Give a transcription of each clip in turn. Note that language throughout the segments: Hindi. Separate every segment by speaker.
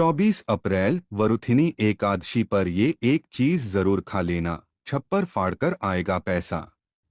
Speaker 1: 24 अप्रैल वरुथिनी एकादशी पर ये एक चीज जरूर खा लेना, छप्पर फाड़कर आएगा पैसा।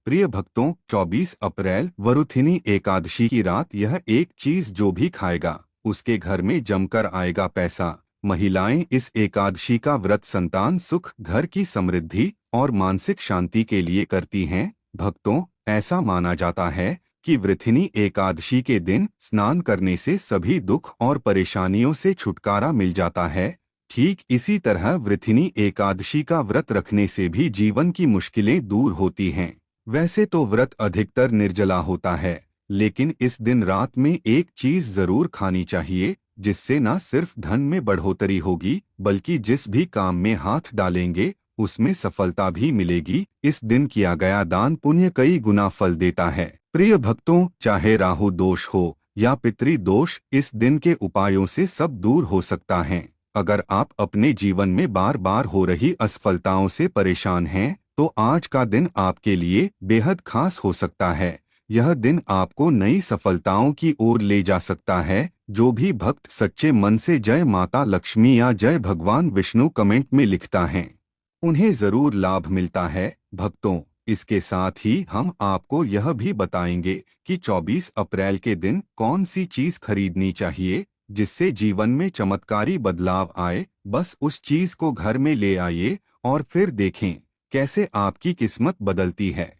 Speaker 1: प्रिय भक्तों, 24 अप्रैल वरुथिनी एकादशी की रात यह एक चीज जो भी खाएगा उसके घर में जमकर आएगा पैसा। महिलाएं इस एकादशी का व्रत संतान सुख, घर की समृद्धि और मानसिक शांति के लिए करती हैं। भक्तों, ऐसा माना जाता है कि वृथिनी एकादशी के दिन स्नान करने से सभी दुख और परेशानियों से छुटकारा मिल जाता है। ठीक इसी तरह वृथिनी एकादशी का व्रत रखने से भी जीवन की मुश्किलें दूर होती हैं। वैसे तो व्रत अधिकतर निर्जला होता है, लेकिन इस दिन रात में एक चीज जरूर खानी चाहिए, जिससे न सिर्फ धन में बढ़ोतरी होगी बल्कि जिस भी काम में हाथ डालेंगे उसमें सफलता भी मिलेगी। इस दिन किया गया दान पुण्य कई गुना फल देता है। प्रिय भक्तों, चाहे राहु दोष हो या पितृ दोष, इस दिन के उपायों से सब दूर हो सकता है। अगर आप अपने जीवन में बार बार हो रही असफलताओं से परेशान हैं, तो आज का दिन आपके लिए बेहद खास हो सकता है। यह दिन आपको नई सफलताओं की ओर ले जा सकता है। जो भी भक्त सच्चे मन से जय माता लक्ष्मी या जय भगवान विष्णु कमेंट में लिखता है, उन्हें जरूर लाभ मिलता है। भक्तों, इसके साथ ही हम आपको यह भी बताएंगे कि 24 अप्रैल के दिन कौन सी चीज खरीदनी चाहिए जिससे जीवन में चमत्कारी बदलाव आए। बस उस चीज को घर में ले आइए और फिर देखें कैसे आपकी किस्मत बदलती है।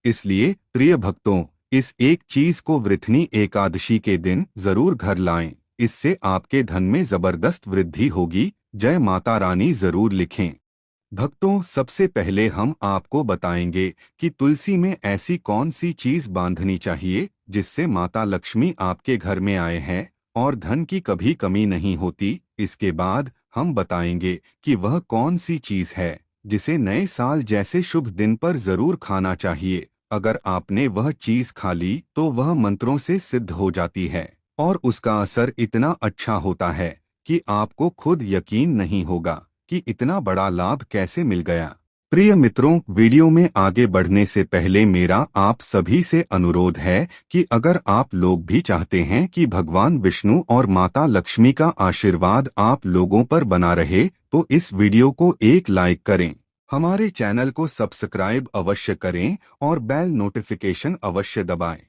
Speaker 1: इसलिए प्रिय भक्तों, इस एक चीज को वृथिनी एकादशी के दिन जरूर घर लाएं। इससे आपके धन में जबरदस्त वृद्धि होगी। जय माता रानी जरूर लिखें। भक्तों, सबसे पहले हम आपको बताएंगे कि तुलसी में ऐसी कौन सी चीज बांधनी चाहिए जिससे माता लक्ष्मी आपके घर में आए हैं और धन की कभी कमी नहीं होती। इसके बाद हम बताएंगे कि वह कौन सी चीज है जिसे नए साल जैसे शुभ दिन पर जरूर खाना चाहिए। अगर आपने वह चीज खा ली तो वह मंत्रों से सिद्ध हो जाती है और उसका असर इतना अच्छा होता है कि आपको खुद यकीन नहीं होगा कि इतना बड़ा लाभ कैसे मिल गया। प्रिय मित्रों, वीडियो में आगे बढ़ने से पहले मेरा आप सभी से अनुरोध है कि अगर आप लोग भी चाहते हैं कि भगवान विष्णु और माता लक्ष्मी का आशीर्वाद आप लोगों पर बना रहे, तो इस वीडियो को एक लाइक करें, हमारे चैनल को सब्सक्राइब अवश्य करें और बेल नोटिफिकेशन अवश्य दबाएं,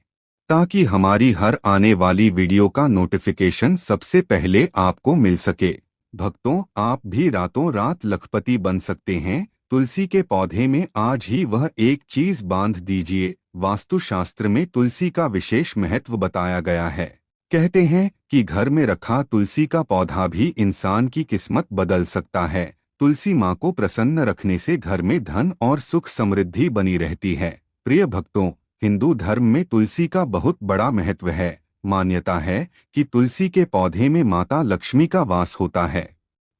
Speaker 1: ताकि हमारी हर आने वाली वीडियो का नोटिफिकेशन सबसे पहले आपको मिल सके। भक्तों, आप भी रातों रात लखपति बन सकते हैं। तुलसी के पौधे में आज ही वह एक चीज बांध दीजिए। वास्तुशास्त्र में तुलसी का विशेष महत्व बताया गया है। कहते हैं कि घर में रखा तुलसी का पौधा भी इंसान की किस्मत बदल सकता है। तुलसी माँ को प्रसन्न रखने से घर में धन और सुख समृद्धि बनी रहती है। प्रिय भक्तों, हिंदू धर्म में तुलसी का बहुत बड़ा महत्व है। मान्यता है कि तुलसी के पौधे में माता लक्ष्मी का वास होता है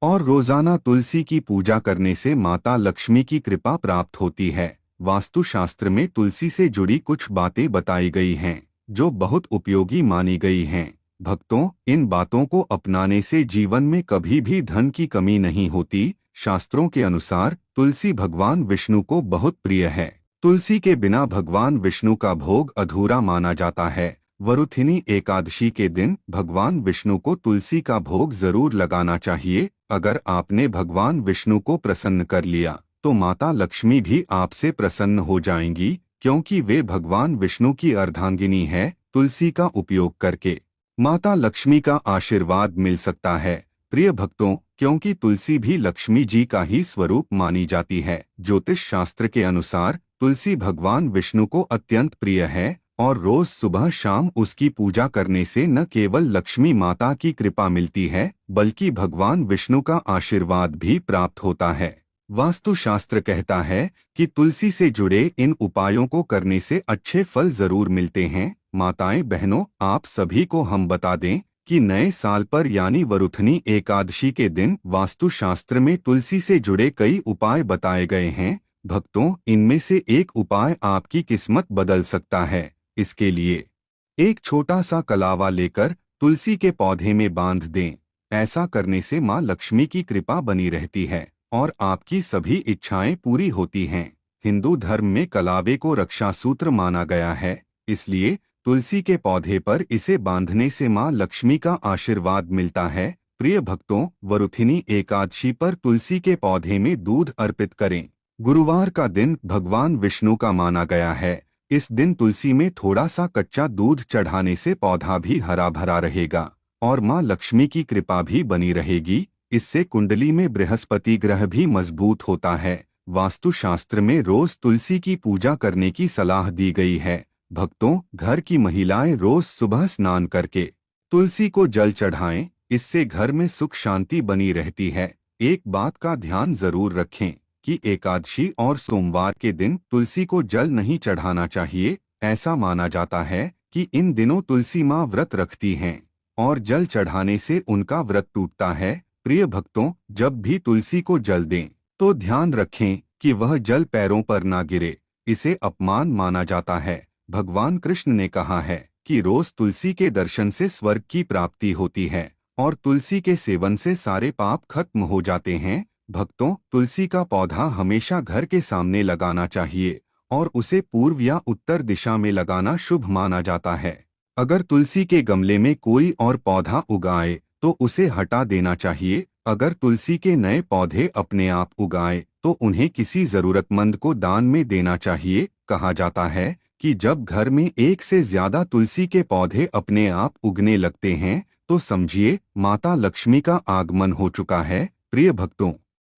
Speaker 1: और रोजाना तुलसी की पूजा करने से माता लक्ष्मी की कृपा प्राप्त होती है। वास्तुशास्त्र में तुलसी से जुड़ी कुछ बातें बताई गई हैं जो बहुत उपयोगी मानी गई हैं। भक्तों, इन बातों को अपनाने से जीवन में कभी भी धन की कमी नहीं होती। शास्त्रों के अनुसार तुलसी भगवान विष्णु को बहुत प्रिय है। तुलसी के बिना भगवान विष्णु का भोग अधूरा माना जाता है। वरुथिनी एकादशी के दिन भगवान विष्णु को तुलसी का भोग जरूर लगाना चाहिए। अगर आपने भगवान विष्णु को प्रसन्न कर लिया तो माता लक्ष्मी भी आपसे प्रसन्न हो जाएंगी, क्योंकि वे भगवान विष्णु की अर्धांगिनी है। तुलसी का उपयोग करके माता लक्ष्मी का आशीर्वाद मिल सकता है। प्रिय भक्तों, क्योंकि तुलसी भी लक्ष्मी जी का ही स्वरूप मानी जाती है, ज्योतिष शास्त्र के अनुसार तुलसी भगवान विष्णु को अत्यंत प्रिय है और रोज सुबह शाम उसकी पूजा करने से न केवल लक्ष्मी माता की कृपा मिलती है बल्कि भगवान विष्णु का आशीर्वाद भी प्राप्त होता है। वास्तुशास्त्र कहता है कि तुलसी से जुड़े इन उपायों को करने से अच्छे फल जरूर मिलते हैं। माताएं बहनों, आप सभी को हम बता दें कि नए साल पर यानी वरुथिनी एकादशी के दिन वास्तुशास्त्र में तुलसी से जुड़े कई उपाय बताए गए हैं। भक्तों, इनमें से एक उपाय आपकी किस्मत बदल सकता है। इसके लिए एक छोटा सा कलावा लेकर तुलसी के पौधे में बांध दें। ऐसा करने से माँ लक्ष्मी की कृपा बनी रहती है और आपकी सभी इच्छाएं पूरी होती हैं। हिंदू धर्म में कलावे को रक्षा सूत्र माना गया है, इसलिए तुलसी के पौधे पर इसे बांधने से माँ लक्ष्मी का आशीर्वाद मिलता है। प्रिय भक्तों, वरुथिनी एकादशी पर तुलसी के पौधे में दूध अर्पित करें। गुरुवार का दिन भगवान विष्णु का माना गया है। इस दिन तुलसी में थोड़ा सा कच्चा दूध चढ़ाने से पौधा भी हरा भरा रहेगा और माँ लक्ष्मी की कृपा भी बनी रहेगी। इससे कुंडली में बृहस्पति ग्रह भी मजबूत होता है। वास्तुशास्त्र में रोज तुलसी की पूजा करने की सलाह दी गई है। भक्तों, घर की महिलाएं रोज सुबह स्नान करके तुलसी को जल चढ़ाएं। इससे घर में सुख शांति बनी रहती है। एक बात का ध्यान जरूर रखें कि एकादशी और सोमवार के दिन तुलसी को जल नहीं चढ़ाना चाहिए। ऐसा माना जाता है कि इन दिनों तुलसी माँ व्रत रखती हैं और जल चढ़ाने से उनका व्रत टूटता है। प्रिय भक्तों, जब भी तुलसी को जल दें तो ध्यान रखें कि वह जल पैरों पर ना गिरे। इसे अपमान माना जाता है। भगवान कृष्ण ने कहा है कि रोज तुलसी के दर्शन से स्वर्ग की प्राप्ति होती है और तुलसी के सेवन से सारे पाप खत्म हो जाते हैं। भक्तों, तुलसी का पौधा हमेशा घर के सामने लगाना चाहिए और उसे पूर्व या उत्तर दिशा में लगाना शुभ माना जाता है। अगर तुलसी के गमले में कोई और पौधा उगाए तो उसे हटा देना चाहिए। अगर तुलसी के नए पौधे अपने आप उगाए तो उन्हें किसी जरूरतमंद को दान में देना चाहिए। कहा जाता है कि जब घर में एक से ज्यादा तुलसी के पौधे अपने आप उगने लगते हैं तो समझिए माता लक्ष्मी का आगमन हो चुका है। प्रिय भक्तों,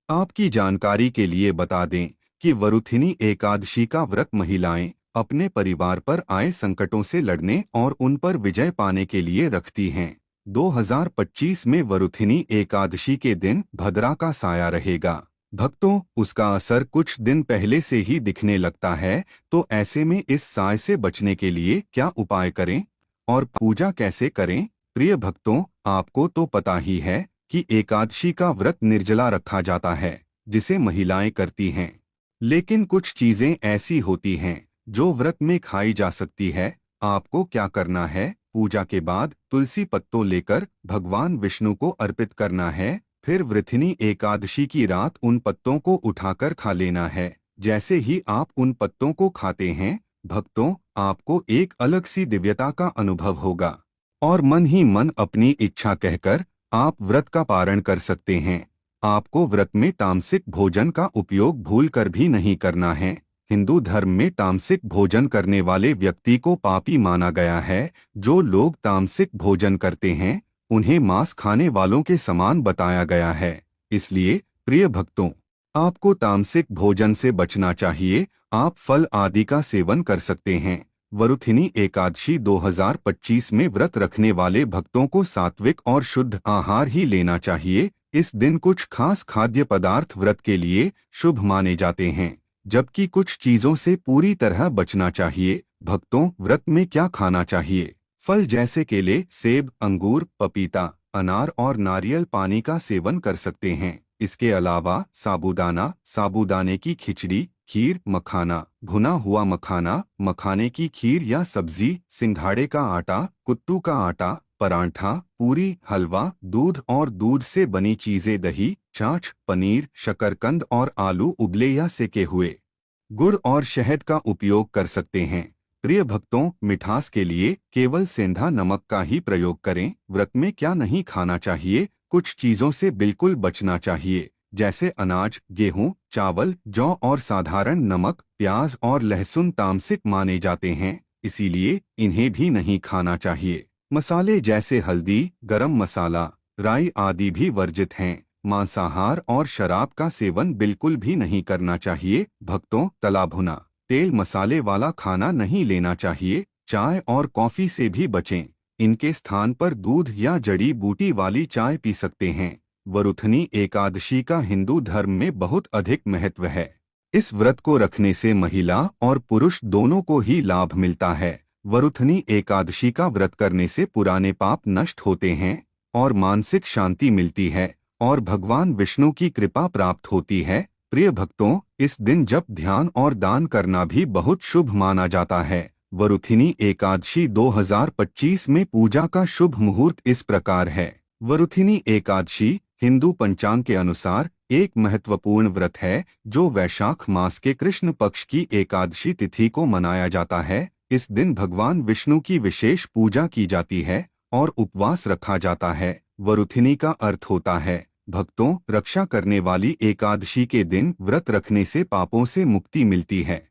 Speaker 1: आपकी जानकारी के लिए बता दें कि वरुथिनी एकादशी का व्रत महिलाएं अपने परिवार पर आए संकटों से लड़ने और उन पर विजय पाने के लिए रखती हैं। 2025 में वरुथिनी एकादशी के दिन भद्रा का साया रहेगा। भक्तों, उसका असर कुछ दिन पहले से ही दिखने लगता है। तो ऐसे में इस साय से बचने के लिए क्या उपाय करें और पूजा कैसे करें? प्रिय भक्तों, आपको तो पता ही है कि एकादशी का व्रत निर्जला रखा जाता है, जिसे महिलाएं करती हैं। लेकिन कुछ चीजें ऐसी होती हैं जो व्रत में खाई जा सकती है। आपको क्या करना है? पूजा के बाद तुलसी पत्तों लेकर भगवान विष्णु को अर्पित करना है। फिर वृथिनी एकादशी की रात उन पत्तों को उठाकर खा लेना है। जैसे ही आप उन पत्तों को खाते हैं, भक्तों, आपको एक अलग सी दिव्यता का अनुभव होगा और मन ही मन अपनी इच्छा कहकर आप व्रत का पारण कर सकते हैं। आपको व्रत में तामसिक भोजन का उपयोग भूलकर भी नहीं करना है। हिंदू धर्म में तामसिक भोजन करने वाले व्यक्ति को पापी माना गया है। जो लोग तामसिक भोजन करते हैं उन्हें मांस खाने वालों के समान बताया गया है। इसलिए प्रिय भक्तों, आपको तामसिक भोजन से बचना चाहिए। आप फल आदि का सेवन कर सकते हैं। वरुथिनी एकादशी 2025 में व्रत रखने वाले भक्तों को सात्विक और शुद्ध आहार ही लेना चाहिए। इस दिन कुछ खास खाद्य पदार्थ व्रत के लिए शुभ माने जाते हैं, जबकि कुछ चीजों से पूरी तरह बचना चाहिए। भक्तों, व्रत में क्या खाना चाहिए? फल जैसे केले, सेब, अंगूर, पपीता, अनार और नारियल पानी का सेवन कर सकते हैं। इसके अलावा साबूदाना, साबूदाने की खिचड़ी, खीर, मखाना, भुना हुआ मखाना, मखाने की खीर या सब्जी, सिंघाड़े का आटा, कुत्तू का आटा, परांठा, पूरी, हलवा, दूध और दूध से बनी चीजें, दही, छाछ, पनीर, शकरकंद और आलू उबले या सेके हुए, गुड़ और शहद का उपयोग कर सकते हैं। प्रिय भक्तों, मिठास के लिए केवल सेंधा नमक का ही प्रयोग करें। व्रत में क्या नहीं खाना चाहिए? कुछ चीजों से बिल्कुल बचना चाहिए, जैसे अनाज, गेहूं, चावल, जौ और साधारण नमक, प्याज और लहसुन तामसिक माने जाते हैं, इसीलिए इन्हें भी नहीं खाना चाहिए। मसाले जैसे हल्दी, गरम मसाला, राई आदि भी वर्जित हैं। मांसाहार और शराब का सेवन बिल्कुल भी नहीं करना चाहिए। भक्तों, तला भुना, तेल मसाले वाला खाना नहीं लेना चाहिए। चाय और कॉफी से भी बचें। इनके स्थान पर दूध या जड़ी बूटी वाली चाय पी सकते हैं। वरुथनी एकादशी का हिंदू धर्म में बहुत अधिक महत्व है। इस व्रत को रखने से महिला और पुरुष दोनों को ही लाभ मिलता है। वरुथनी एकादशी का व्रत करने से पुराने पाप नष्ट होते हैं और मानसिक शांति मिलती है और भगवान विष्णु की कृपा प्राप्त होती है। प्रिय भक्तों, इस दिन जप, ध्यान और दान करना भी बहुत शुभ माना जाता है। वरुथिनी एकादशी 2025 में पूजा का शुभ मुहूर्त इस प्रकार है। वरुथिनी एकादशी हिंदू पंचांग के अनुसार एक महत्वपूर्ण व्रत है जो वैशाख मास के कृष्ण पक्ष की एकादशी तिथि को मनाया जाता है। इस दिन भगवान विष्णु की विशेष पूजा की जाती है और उपवास रखा जाता है। वरुथिनी का अर्थ होता है भक्तों रक्षा करने वाली। एकादशी के दिन व्रत रखने से पापों से मुक्ति मिलती है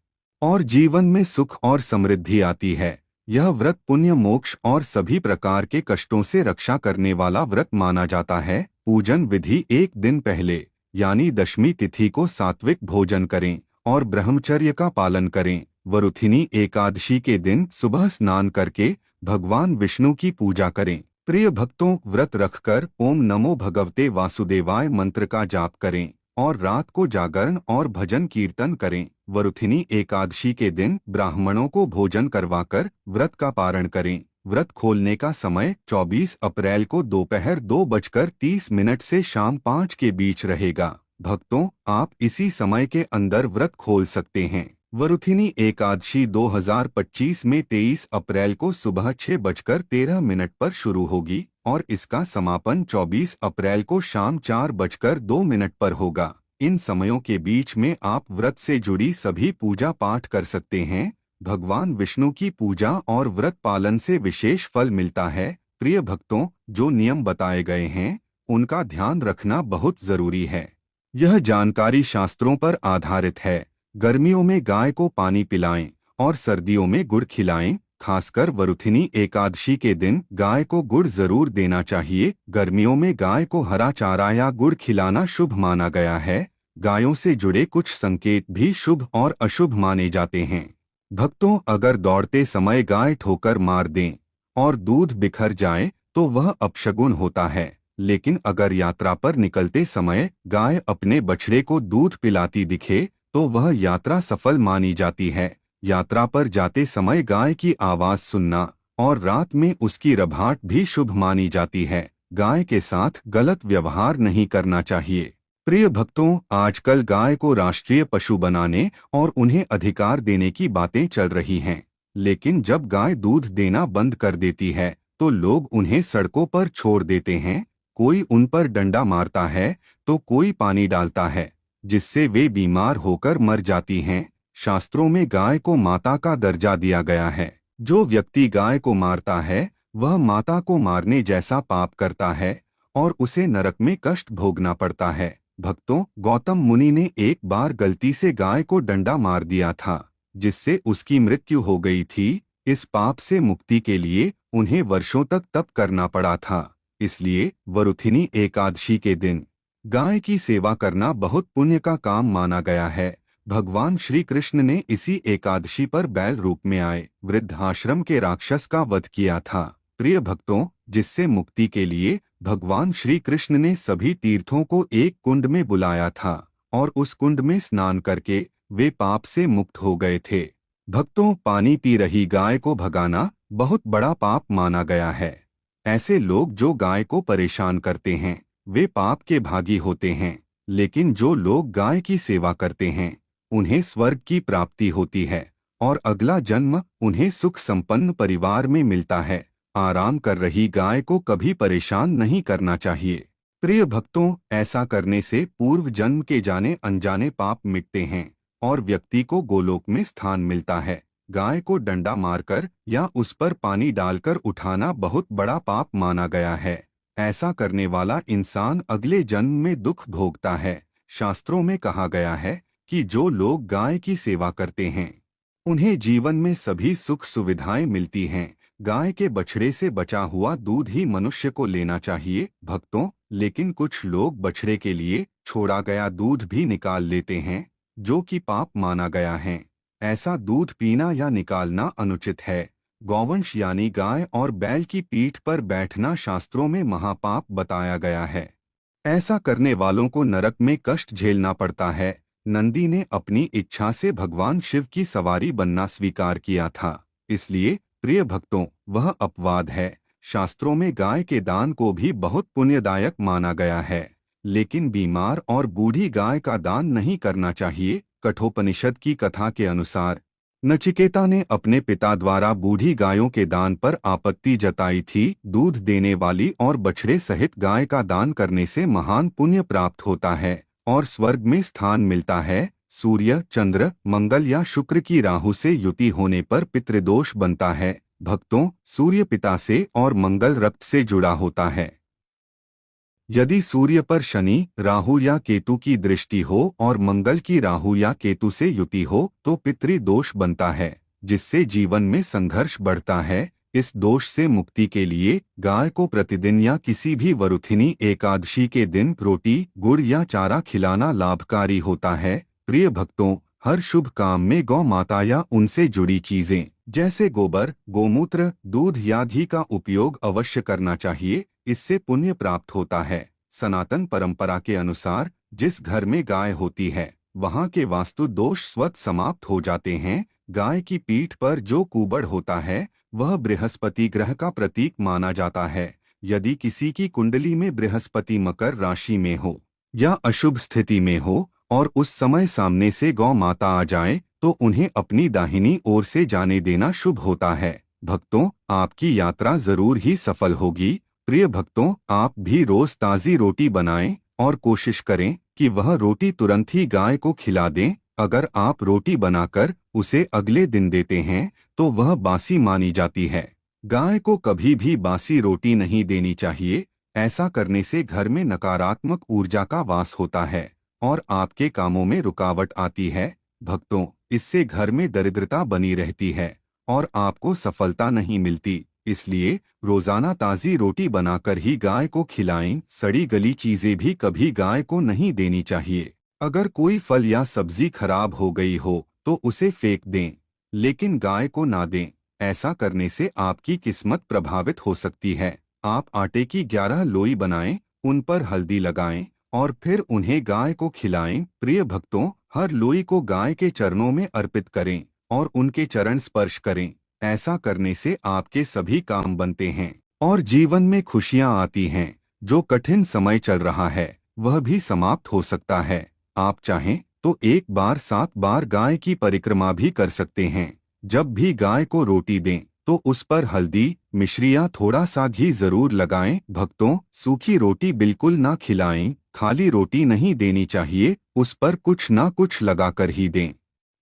Speaker 1: और जीवन में सुख और समृद्धि आती है। यह व्रत पुण्य मोक्ष और सभी प्रकार के कष्टों से रक्षा करने वाला व्रत माना जाता है। पूजन विधि: एक दिन पहले यानी दशमी तिथि को सात्विक भोजन करें और ब्रह्मचर्य का पालन करें। वरुथिनी एकादशी के दिन सुबह स्नान करके भगवान विष्णु की पूजा करें। प्रिय भक्तों व्रत रखकर ओम नमो भगवते वासुदेवाय मंत्र का जाप करें और रात को जागरण और भजन कीर्तन करें। वरुथिनी एकादशी के दिन ब्राह्मणों को भोजन करवाकर व्रत का पारण करें। व्रत खोलने का समय 24 अप्रैल को दोपहर 2:30 से शाम 5 के बीच रहेगा। भक्तों आप इसी समय के अंदर व्रत खोल सकते हैं। वरुथिनी एकादशी 2025 में 23 अप्रैल को सुबह 6:13 पर शुरू होगी और इसका समापन 24 अप्रैल को शाम 4:02 पर होगा। इन समयों के बीच में आप व्रत से जुड़ी सभी पूजा पाठ कर सकते हैं। भगवान विष्णु की पूजा और व्रत पालन से विशेष फल मिलता है। प्रिय भक्तों जो नियम बताए गए हैं उनका ध्यान रखना बहुत जरूरी है। यह जानकारी शास्त्रों पर आधारित है। गर्मियों में गाय को पानी पिलाएं और सर्दियों में गुड़ खिलाएं। खासकर वरुथिनी एकादशी के दिन गाय को गुड़ जरूर देना चाहिए। गर्मियों में गाय को हरा चारा या गुड़ खिलाना शुभ माना गया है। गायों से जुड़े कुछ संकेत भी शुभ और अशुभ माने जाते हैं। भक्तों अगर दौड़ते समय गाय ठोकर मार दें और दूध बिखर जाए तो वह अपशगुन होता है। लेकिन अगर यात्रा पर निकलते समय गाय अपने बछड़े को दूध पिलाती दिखे तो वह यात्रा सफल मानी जाती है। यात्रा पर जाते समय गाय की आवाज सुनना और रात में उसकी रभाट भी शुभ मानी जाती है। गाय के साथ गलत व्यवहार नहीं करना चाहिए। प्रिय भक्तों आजकल गाय को राष्ट्रीय पशु बनाने और उन्हें अधिकार देने की बातें चल रही हैं। लेकिन जब गाय दूध देना बंद कर देती है तो लोग उन्हें सड़कों पर छोड़ देते हैं। कोई उन पर डंडा मारता है तो कोई पानी डालता है जिससे वे बीमार होकर मर जाती हैं। शास्त्रों में गाय को माता का दर्जा दिया गया है। जो व्यक्ति गाय को मारता है वह माता को मारने जैसा पाप करता है और उसे नरक में कष्ट भोगना पड़ता है। भक्तों गौतम मुनि ने एक बार गलती से गाय को डंडा मार दिया था जिससे उसकी मृत्यु हो गई थी। इस पाप से मुक्ति के लिए उन्हें वर्षों तक तप करना पड़ा था। इसलिए वरुथिनी एकादशी के दिन गाय की सेवा करना बहुत पुण्य का काम माना गया है। भगवान श्री कृष्ण ने इसी एकादशी पर बैल रूप में आए वृद्धाश्रम के राक्षस का वध किया था। प्रिय भक्तों जिससे मुक्ति के लिए भगवान श्री कृष्ण ने सभी तीर्थों को एक कुंड में बुलाया था और उस कुंड में स्नान करके वे पाप से मुक्त हो गए थे। भक्तों पानी पी रही गाय को भगाना बहुत बड़ा पाप माना गया है। ऐसे लोग जो गाय को परेशान करते हैं वे पाप के भागी होते हैं। लेकिन जो लोग गाय की सेवा करते हैं उन्हें स्वर्ग की प्राप्ति होती है और अगला जन्म उन्हें सुख संपन्न परिवार में मिलता है। आराम कर रही गाय को कभी परेशान नहीं करना चाहिए। प्रिय भक्तों ऐसा करने से पूर्व जन्म के जाने अनजाने पाप मिटते हैं और व्यक्ति को गोलोक में स्थान मिलता है। गाय को डंडा मारकर या उस पर पानी डालकर उठाना बहुत बड़ा पाप माना गया है। ऐसा करने वाला इंसान अगले जन्म में दुख भोगता है। शास्त्रों में कहा गया है कि जो लोग गाय की सेवा करते हैं उन्हें जीवन में सभी सुख सुविधाएं मिलती हैं। गाय के बछड़े से बचा हुआ दूध ही मनुष्य को लेना चाहिए। भक्तों लेकिन कुछ लोग बछड़े के लिए छोड़ा गया दूध भी निकाल लेते हैं जो कि पाप माना गया है। ऐसा दूध पीना या निकालना अनुचित है। गौवंश यानी गाय और बैल की पीठ पर बैठना शास्त्रों में महापाप बताया गया है। ऐसा करने वालों को नरक में कष्ट झेलना पड़ता है। नंदी ने अपनी इच्छा से भगवान शिव की सवारी बनना स्वीकार किया था। इसलिए प्रिय भक्तों वह अपवाद है। शास्त्रों में गाय के दान को भी बहुत पुण्यदायक माना गया है। लेकिन बीमार और बूढ़ी गाय का दान नहीं करना चाहिए। कठोपनिषद की कथा के अनुसार नचिकेता ने अपने पिता द्वारा बूढ़ी गायों के दान पर आपत्ति जताई थी। दूध देने वाली और बछड़े सहित गाय का दान करने से महान पुण्य प्राप्त होता है और स्वर्ग में स्थान मिलता है। सूर्य चंद्र मंगल या शुक्र की राहु से युति होने पर पितृदोष बनता है। भक्तों सूर्य पिता से और मंगल रक्त से जुड़ा होता है। यदि सूर्य पर शनि, राहु या केतु की दृष्टि हो और मंगल की राहु या केतु से युति हो तो पितृदोष बनता है, जिससे जीवन में संघर्ष बढ़ता है। इस दोष से मुक्ति के लिए गाय को प्रतिदिन या किसी भी वरुथिनी एकादशी के दिन रोटी, गुड़ या चारा खिलाना लाभकारी होता है। प्रिय भक्तों, हर शुभ काम में गौ माता या उनसे जुड़ी चीजें जैसे गोबर, गोमूत्र, दूध या घी का उपयोग अवश्य करना चाहिए। इससे पुण्य प्राप्त होता है। सनातन परंपरा के अनुसार जिस घर में गाय होती है वहां के वास्तु दोष स्वतः समाप्त हो जाते हैं। गाय की पीठ पर जो कुबड़ होता है वह बृहस्पति ग्रह का प्रतीक माना जाता है। यदि किसी की कुंडली में बृहस्पति मकर राशि में हो या अशुभ स्थिति में हो और उस समय सामने से गौ माता आ जाए तो उन्हें अपनी दाहिनी ओर से जाने देना शुभ होता है। भक्तों, आपकी यात्रा जरूर ही सफल होगी। प्रिय भक्तों, आप भी रोज ताज़ी रोटी बनाएं और कोशिश करें कि वह रोटी तुरंत ही गाय को खिला दें। अगर आप रोटी बनाकर उसे अगले दिन देते हैं तो वह बासी मानी जाती है। गाय को कभी भी बासी रोटी नहीं देनी चाहिए। ऐसा करने से घर में नकारात्मक ऊर्जा का वास होता है और आपके कामों में रुकावट आती है। भक्तों, इससे घर में दरिद्रता बनी रहती है और आपको सफलता नहीं मिलती। इसलिए रोजाना ताज़ी रोटी बनाकर ही गाय को खिलाएं। सड़ी गली चीजें भी कभी गाय को नहीं देनी चाहिए। अगर कोई फल या सब्जी खराब हो गई हो तो उसे फेंक दें, लेकिन गाय को ना दें। ऐसा करने से आपकी किस्मत प्रभावित हो सकती है। आप आटे की 11 लोई बनाएं, उन पर हल्दी लगाएं और फिर उन्हें गाय को खिलाएं। प्रिय भक्तों, हर लोई को गाय के चरणों में अर्पित करें और उनके चरण स्पर्श करें। ऐसा करने से आपके सभी काम बनते हैं और जीवन में खुशियां आती हैं। जो कठिन समय चल रहा है वह भी समाप्त हो सकता है। आप चाहें तो एक बार 7 बार गाय की परिक्रमा भी कर सकते हैं। जब भी गाय को रोटी दें तो उस पर हल्दी, मिश्री या थोड़ा सा घी जरूर लगाएं। भक्तों, सूखी रोटी बिल्कुल ना खिलाएं। खाली रोटी नहीं देनी चाहिए, उस पर कुछ ना कुछ लगाकर ही दें।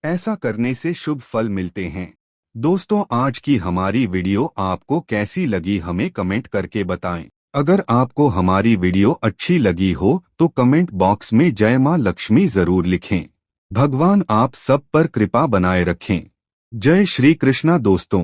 Speaker 1: ऐसा करने से शुभ फल मिलते हैं। दोस्तों, आज की हमारी वीडियो आपको कैसी लगी हमें कमेंट करके बताएं। अगर आपको हमारी वीडियो अच्छी लगी हो तो कमेंट बॉक्स में जय मां लक्ष्मी जरूर लिखें। भगवान आप सब पर कृपा बनाए रखें। जय श्री कृष्णा दोस्तों।